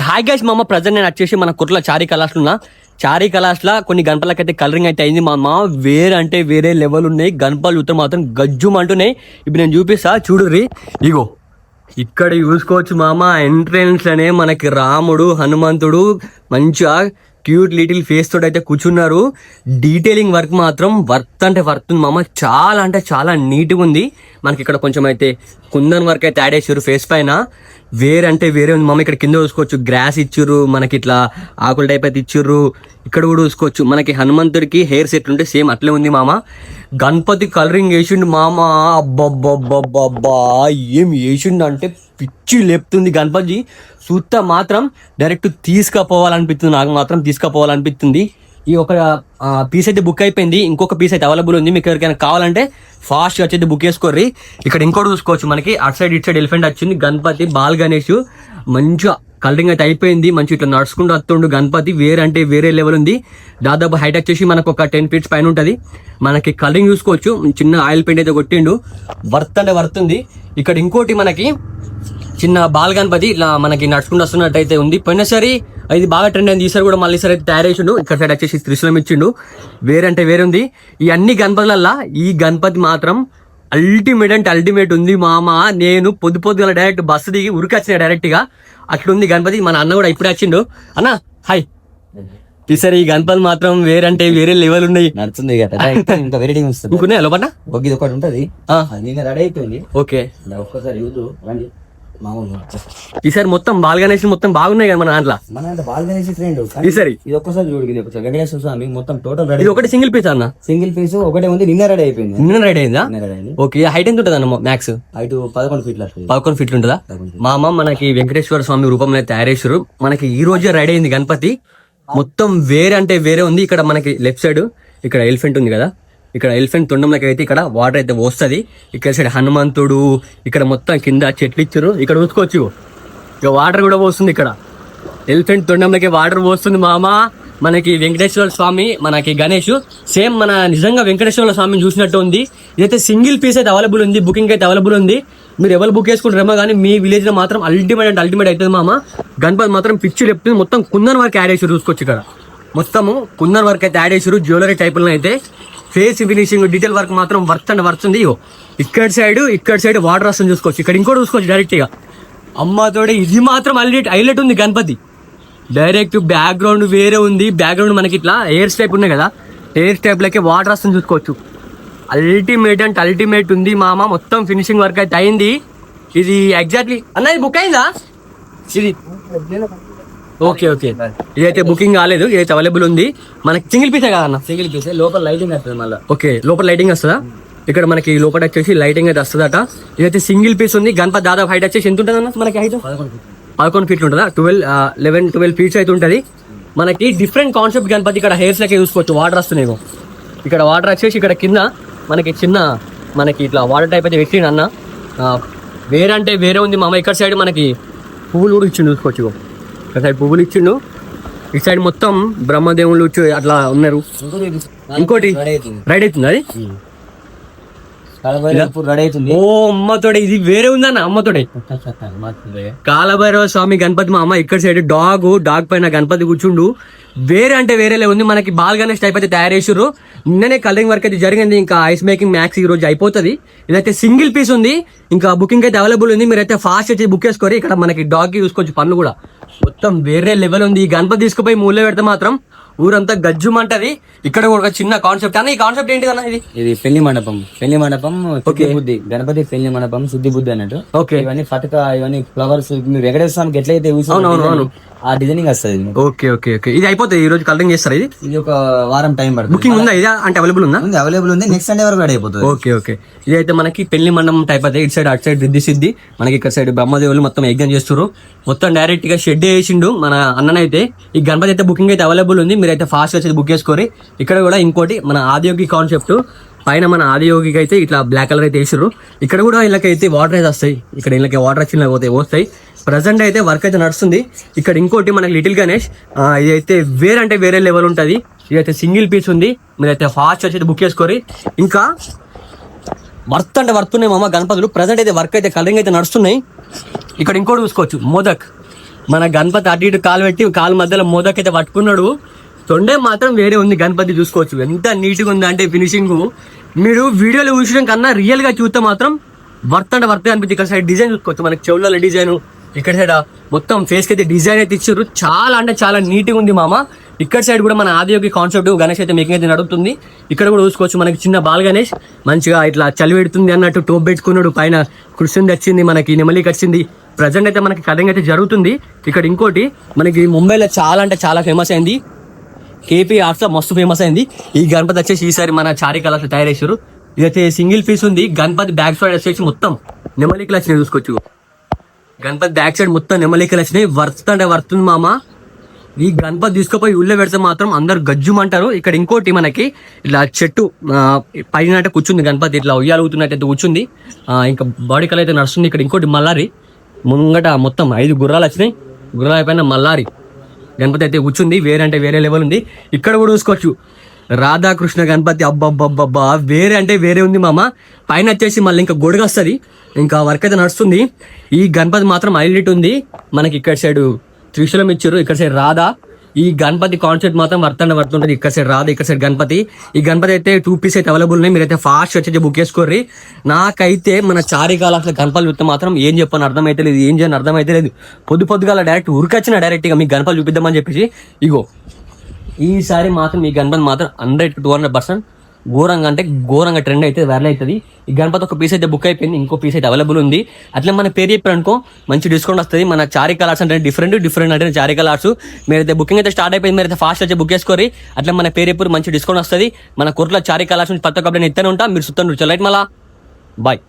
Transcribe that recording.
Hi guys మామ, present నేను వచ్చేసి మన కుట్ల చారీ కళాశాల ఉన్నా. చారీ కళాశాల కొన్ని గణపలకి అయితే కలరింగ్ అయితే అయింది మామ. వేరే అంటే వేరే లెవెల్ ఉన్నాయి గణపలు. చూస్తే మాత్రం గజ్జుమ్ అంటున్నాయి. ఇప్పుడు నేను చూపిస్తా చూడుర్రి. ఇగో ఇక్కడ చూసుకోవచ్చు మామ, ఎంట్రెన్స్ అనే మనకి రాముడు హనుమంతుడు మంచిగా క్యూట్ లిటిల్ ఫేస్ తోటి అయితే కూర్చున్నారు. డీటెయిలింగ్ వర్క్ మాత్రం వర్త్ అంటే వర్త్ ఉంది మామ. చాలా అంటే చాలా నీట్గా ఉంది. మనకి ఇక్కడ కొంచెం అయితే కుందన్ వర్క్ అయితే యాడ్ చేసారు ఫేస్ పైన. వేరే అంటే వేరే ఉంది మామ. ఇక్కడ కింద చూసుకోవచ్చు గ్రాస్ ఇచ్చిర్రు, మనకి ఇట్లా ఆకుల టైప్ అయితే ఇచ్చిర్రు. ఇక్కడ కూడా చూసుకోవచ్చు మనకి హనుమంతుడికి హెయిర్ సెట్ ఉంటే సేమ్ అట్లే ఉంది మామ. గణపతి కలరింగ్ వేసిండు మామ. అబ్బబ్బబ్బబ్బబ్బా ఏం వేసిండు అంటే పిచ్చి లేపుతుంది గణపతి. చూస్తా మాత్రం డైరెక్ట్ తీసుకుపోవాలనిపిస్తుంది. నాకు మాత్రం తీసుకుపోవాలనిపిస్తుంది. ఈ ఒక పీస్ అయితే బుక్ అయిపోయింది. ఇంకొక పీస్ అయితే అవైలబుల్ ఉంది. మీకు ఎవరికైనా కావాలంటే ఫాస్ట్గా వచ్చేది బుక్ చేసుకోర్రి. ఇక్కడ ఇంకోటి చూసుకోవచ్చు మనకి అటు సైడ్ ఇటు సైడ్ ఎలిఫెంట్ వచ్చింది. గణపతి బాల్ గణేష్ మంచిగా కలరింగ్ అయితే అయిపోయింది. మంచి ఇట్లా నడుచుకుంటూ వస్తుండు గణపతి. వేరే అంటే వేరే లెవెల్ ఉంది. దాదాపు హైట్ వచ్చేసి మనకు ఒక 10 feet పైన ఉంటుంది. మనకి కలరింగ్ చూసుకోవచ్చు. చిన్న ఆయిల్ పెయింట్ అయితే కొట్టిండు. వర్త్ అంటే వర్త్ ఉంది. ఇక్కడ ఇంకోటి మనకి చిన్న బాల్ గణపతి ఇట్లా మనకి నడుచుకుంటూ వస్తున్నట్టయితే ఉంది. పోయినసారి ఇది బాగా ట్రెండ్ అయింది. ఈసారి కూడా మళ్ళీ ఈసారి అయితే తయారు చేసిండు. ఇక్కడ సైడ్ వచ్చేసి త్రిశూలం ఇచ్చిండు. వేరే అంటే వేరే ఉంది. ఈ అన్ని గణపతులల్లా ఈ గణపతి మాత్రం అల్టిమేట్ అంటే అల్టిమేట్ ఉంది మామ. నేను పొద్దుగల డైరెక్ట్ బస్సు దిగి ఉరికొచ్చిన డైరెక్ట్ గా అట్లుంది గణపతి. మన అన్న కూడా ఇప్పుడే వచ్చిండు. అన్న హాయ్. ఈసారి ఈ గణపతి మాత్రం వేరే అంటే వేరే లెవెల్ ఉన్నాయి. నడుతుంది ఇంకా వెరైటీ వస్తుంది. లోపల ఇది ఒకటి ఉంటది. రెడీ అయిపోయింది. ఓకే ఒక్కసారి యూజ్ రండి. ఈసారి మొత్తం బాల్ గణేష్ మొత్తం బాగున్నాయి కదా మన దాంట్లో. బాల్ గణేష్ ఫ్రెండ్ ఈసారి ఇది ఒక్కసారి చూడు. ఒకసారి వెంకటేశ్వర స్వామి మొత్తం టోటల్ రెడీ. ఇది ఒకటి సింగిల్ పీస్ అన్న. సింగిల్ పీస్ ఒకటే ఉంది. నిన్న రెడీ అయిపోయింది. నిన్న రెడీ అయిందా? ఓకే. హైట్ ఎంత ఉంటుంది అన్న మ్యాక్స్? Height 11 feet. 11 feet ఉంటుందా? మా అమ్మ మనకి వెంకటేశ్వర స్వామి రూపంలో తయారు చేశారు. మనకి ఈ రోజే రెడీ అయింది గణపతి. మొత్తం వేరే అంటే వేరే ఉంది. ఇక్కడ మనకి లెఫ్ట్ సైడ్ ఇక్కడ ఎలిఫెంట్ ఉంది కదా. ఇక్కడ ఎలిఫెంట్ తొండంలోకి అయితే ఇక్కడ వాటర్ అయితే వస్తుంది. ఇక్కడ సైడ్ హనుమంతుడు, ఇక్కడ మొత్తం కింద చెట్లు ఇచ్చారు. ఇక్కడ చూసుకోవచ్చు ఇక వాటర్ కూడా పోస్తుంది. ఇక్కడ ఎలిఫెంట్ తొండంలోకి వాటర్ పోస్తుంది మామ. మనకి వెంకటేశ్వర స్వామి మనకి గణేష్ సేమ్ మన నిజంగా వెంకటేశ్వర స్వామిని చూసినట్టు ఉంది. ఇదైతే సింగిల్ పీస్ అయితే అవైలబుల్ ఉంది. బుకింగ్ అయితే అవైలబుల్ ఉంది. మీరు ఎవరు బుక్ చేసుకుంటారేమో కానీ మీ విలేజ్ లో మాత్రం అల్టిమేట్ అంటే అల్టిమేట్ అవుతుంది మామ. గణపతి మాత్రం పిచ్చి చెప్తుంది. మొత్తం కుందన్ వర్క్ యాడ్ చేసారు. చూసుకోవచ్చు ఇక్కడ మొత్తము కుందన్ వర్క్ అయితే యాడ్ చేసారు. జ్యువెలరీ టైపులో అయితే ఫేస్ ఫినిషింగ్ డీటెయిల్ వర్క్ మాత్రం వర్త్ అండ్ వర్త్ ఉంది. ఇక్కడ సైడ్ వాటర్ వస్తుంది చూసుకోవచ్చు. ఇక్కడ ఇంకోటి చూసుకోవచ్చు డైరెక్ట్ గా అమ్మతోడే. ఇది మాత్రం హైలైట్ ఉంది గణపతి. డైరెక్ట్ బ్యాక్గ్రౌండ్ వేరే ఉంది. బ్యాక్గ్రౌండ్ మనకి ఇట్లా హెయిర్ స్టైప్ ఉన్నాయి కదా. హెయిర్ స్టైప్ లకి వాటర్ వస్తుంది చూసుకోవచ్చు. అల్టిమేట్ అంటే అల్టిమేట్ ఉంది మామ. మొత్తం ఫినిషింగ్ వర్క్ అయితే అయింది. ఇది ఎగ్జాక్ట్లీ అన్న ఇది బుక్ అయిందా? ఇది ఓకే ఓకే. ఇదైతే బుకింగ్ కాలేదు. ఇదైతే అవైలబుల్ ఉంది. మనకి సింగిల్ పీసే కదా అన్న? Single piece. లోపల లైటింగ్ వస్తుంది మళ్ళీ. ఓకే లోపల లైటింగ్ వస్తుందా? ఇక్కడ మనకి లోపల వచ్చేసి లైటింగ్ అయితే వస్తుందట. ఇదైతే సింగిల్ పీస్ ఉంది. గణపతి దాదాపు హైట్ వచ్చేసి ఎంత ఉంటుంది అన్న మనకి? హైట్ 11 feet ఉంటుందా? 12 feet అయితే ఉంటుంది. మనకి డిఫరెంట్ కాన్సెప్ట్ గణపతి. ఇక్కడ హెయిర్స్ లెక్క చూసుకోవచ్చు. వాటర్ వస్తున్నాయి. ఇక్కడ వాటర్ వచ్చేసి ఇక్కడ కింద మనకి చిన్న మనకి ఇట్లా వాటర్ టైప్ అయితే పెట్టిండు అన్న. వేరే అంటే వేరే ఉంది మామ. ఇక్కడ సైడ్ మనకి పువ్వులు కూడా ఇచ్చిండు చూసుకోవచ్చు. ఇక్కడ సైడ్ పువ్వులు ఇచ్చిండు. ఇటు సైడ్ మొత్తం బ్రహ్మదేవుళ్ళు అట్లా ఉన్నారు. ఇంకోటి రైడ్ అవుతుంది అది. ఓ అమ్మతోడే ఇది వేరే ఉందన్న. అమ్మతోడే కాలభైరవ స్వామి గణపతి మా అమ్మ. ఇక్కడ సైడ్ డాగ్ పైన గణపతి కూర్చుండు. వేరే అంటే వేరేలే ఉంది. మనకి బాల్ గణేష్ టైప్ అయితే తయారు చేసారు. నిన్ననే కలరింగ్ వర్క్ అయితే జరిగింది. ఇంకా ఐస్ మేకింగ్ మ్యాక్స్ ఈ రోజు అయిపోతుంది. ఇదైతే సింగిల్ పీస్ ఉంది. ఇంకా బుకింగ్ అయితే అవైలబుల్ ఉంది. మీరైతే ఫాస్ట్ వచ్చి బుక్ చేసుకోరు. ఇక్కడ మనకి డాగ్ కి చూసుకోవచ్చు. పనులు కూడా మొత్తం వేరే లెవెల్ ఉంది. ఈ గణపతి తీసుకుపోయి మూలలో పెడితే మాత్రం ఊరంతా గజ్జుమంటది. ఇక్కడ ఒక చిన్న కాన్సెప్ట్ అన్న. ఈ కాన్సెప్ట్ ఏంటి అన్న? ఇది పెళ్లి మండపం బుద్ధి గణపతి పెళ్లి మండపం శుద్ధి బుద్ధి అన్నట్టు. ఓకే. ఇవన్నీ ఫటక ఇవన్నీ ఫ్లవర్స్ వెంకటేశ్వర స్వామికి ఎట్లయితే ఆ డిజైనింగ్ వస్తుంది. Okay okay okay. ఇది అయిపోతుంది. ఈ రోజు కలరింగ్ చేస్తారు. ఇది ఒక వారం టైం పడుతుంది. బుకింగ్ ఉందా? ఇది అంటే అవైలబుల్ ఉందా? అవైలబుల్ ఉంది. నెక్స్ట్ సండే వరకు రెడీ అయిపోతుంది. Okay okay. ఇదైతే మనకి పెళ్లి మండపం టైప్ అయితే ఇటు సైడ్ అటు సైడ్ రిద్ది సిద్ధి. మనకి ఇక్కడ సైడ్ బ్రహ్మదేవులు మొత్తం యజ్ఞం చేస్తారు. మొత్తం డైరెక్ట్ గా షెడ్ వేసిండు మన అన్ననైతే. ఈ గణపతి అయితే బుకింగ్ అయితే అవైలబుల్ ఉంది. మీరైతే ఫాస్ట్ వచ్చి బుక్ చేసుకోరి. ఇక్కడ కూడా ఇంకోటి మన ఆదియోగి కాన్సెప్ట్ పైన మన ఆదియోగికి అయితే ఇట్లా బ్లాక్ కలర్ అయితే వేసారు. ఇక్కడ కూడా వీళ్ళకైతే వాటర్ అయితే వస్తాయి. ఇక్కడ వీళ్ళకి వాటర్ వచ్చిన వస్తాయి. ప్రజెంట్ అయితే వర్క్ అయితే నడుస్తుంది. ఇక్కడ ఇంకోటి మనకి లిటిల్ గణేష్. ఇదైతే వేరే అంటే వేరే లెవెల్ ఉంటుంది. ఇదైతే సింగిల్ పీస్ ఉంది. మీరైతే ఫాస్ట్ వచ్చి బుక్ చేసుకోరి. ఇంకా వర్త్ అంటే వర్త్ ఉన్నాయి మామ గణపతులు. ప్రజెంట్ అయితే వర్క్ అయితే కలరింగ్ అయితే నడుస్తున్నాయి. ఇక్కడ ఇంకోటి చూసుకోవచ్చు మోదక్. మన గణపతి అటు ఇటు కాలు పెట్టి కాలు మధ్యలో మోదకైతే పట్టుకున్నాడు. తొండే మాత్రం వేరే ఉంది, గణపతి చూసుకోవచ్చు ఎంత నీట్గా ఉంది అంటే ఫినిషింగ్. మీరు వీడియోలో చూసడం కన్నా రియల్గా చూస్తే మాత్రం వర్త్ అనిపించింది. ఇక్కడ సైడ్ డిజైన్ చూసుకోవచ్చు, మనకి చెవుల డిజైన్, ఇక్కడ సైడ్ మొత్తం ఫేస్కి అయితే డిజైన్ అయితే ఇచ్చారు. చాలా అంటే చాలా నీట్గా ఉంది మామ. ఇక్కడ సైడ్ కూడా మన ఆదియోగి కాన్సెప్ట్ గణేష్ అయితే మేకింగ్ అయితే నడుపుతుంది. ఇక్కడ కూడా చూసుకోవచ్చు మనకి చిన్న బాల్ గణేష్ మంచిగా ఇట్లా చలి పెడుతుంది అన్నట్టు టోప్ పెట్టుకున్నాడు. పైన కృష్ణుంది వచ్చింది, మనకి నెమలికి వచ్చింది. ప్రజెంట్ అయితే మనకి కటింగ్ అయితే జరుగుతుంది. ఇక్కడ ఇంకోటి మనకి ముంబైలో చాలా అంటే చాలా ఫేమస్ అయింది, కేపీ ఆర్ట్స్ మస్తు ఫేమస్ అయింది. ఈ గణపతి వచ్చేసి ఈసారి మన చారీ కలర్స్ తయారు చేశారు. ఇదైతే సింగిల్ పీస్ ఉంది. గణపతి బ్యాక్ సైడ్ వచ్చేసి మొత్తం నెమలికలు వచ్చినాయి చూసుకోవచ్చు. గణపతి బ్యాక్ సైడ్ మొత్తం నెమలికలు వచ్చినాయి. వర్త్ అంటే వర్తుంది మామ. ఈ గణపతి తీసుకుపోయి ఉళ్ళో పెడితే మాత్రం అందరు గజ్జుమంటారు. ఇక్కడ ఇంకోటి మనకి ఇట్లా చెట్టు పైన అంటే కూర్చుంది గణపతి, ఇట్లా ఉయ్యాలుగుతున్నట్టయితే కూర్చుంది. ఇంకా బాడీ కలర్ అయితే నడుస్తుంది. ఇక్కడ ఇంకోటి మల్లారి ముంగట మొత్తం 5 గుర్రాలు వచ్చినాయి. గుర్రాల పైన మల్లారి గణపతి అయితే కూర్చుంది. వేరే అంటే వేరే లెవెల్ ఉంది. ఇక్కడ కూడా చూసుకోవచ్చు రాధాకృష్ణ గణపతి. అబ్బబ్బబ్బబ్బా వేరే అంటే వేరే ఉంది మామ. పైన వచ్చేసి మళ్ళీ ఇంకా గొడుగు వస్తుంది, ఇంకా వర్క్ అయితే నడుస్తుంది. ఈ గణపతి మాత్రం హైలైట్ ఉంది. మనకి ఇక్కడ సైడ్ త్రిశూలం ఇచ్చారు, ఇక్కడ సైడ్ రాధా. ఈ గణపతి కాన్సెప్ట్ మాత్రం వర్తుంటుంది. ఇక్కడ సైడ్ రాధా, ఇక్కడ సైడ్ గణపతి. ఈ గణపతి అయితే 2 పీస్ అయితే అవైలబుల్ ఉన్నాయి. మీరైతే ఫాస్ట్ వచ్చి బుక్ చేసుకోర్రి. నాకైతే మన చారికాల అసలు గణపతి చూస్తే మాత్రం ఏం చెప్పని అర్థమైతే లేదు, ఏం చేయని అర్థమైతే లేదు. పొద్దుగాల డైరెక్ట్ ఉరికొచ్చిన డైరెక్ట్గా మీ గణపతి చూపిద్దామని చెప్పేసి ఇగో ఈసారి మాత్రం ఈ గణపతి మాత్రం 100-200% ఘోరంగా అంటే ఘోరంగా ట్రెండ్ అయితే వైరల్ అవుతుంది. ఈ గణపతి ఒక పీస్ అయితే బుక్ అయిపోయింది, ఇంకో పీస్ అయితే అవైలబుల్ ఉంది. అట్లా మన పేరు చెప్పారు అనుకో మంచి డిస్కౌంట్ వస్తుంది. మన చారీ కలర్స్ అంటే డిఫరెంట్ అంటే చారీ కలర్స్. మీరైతే బుకింగ్ అయితే స్టార్ట్ అయిపోయింది, మీరైతే ఫాస్ట్ వచ్చి బుక్ చేసుకోరి. అట్లా మన పేరు చెప్పారు మంచి డిస్కౌంట్ వస్తుంది. మన కుర్ల చారీ కలర్స్ నుంచి ప్రతి ఒక్క అప్డేట్ ఇస్తూనే ఉంటాం. మీరు సుత్తాను రైట్ మళ్ళా బాయ్.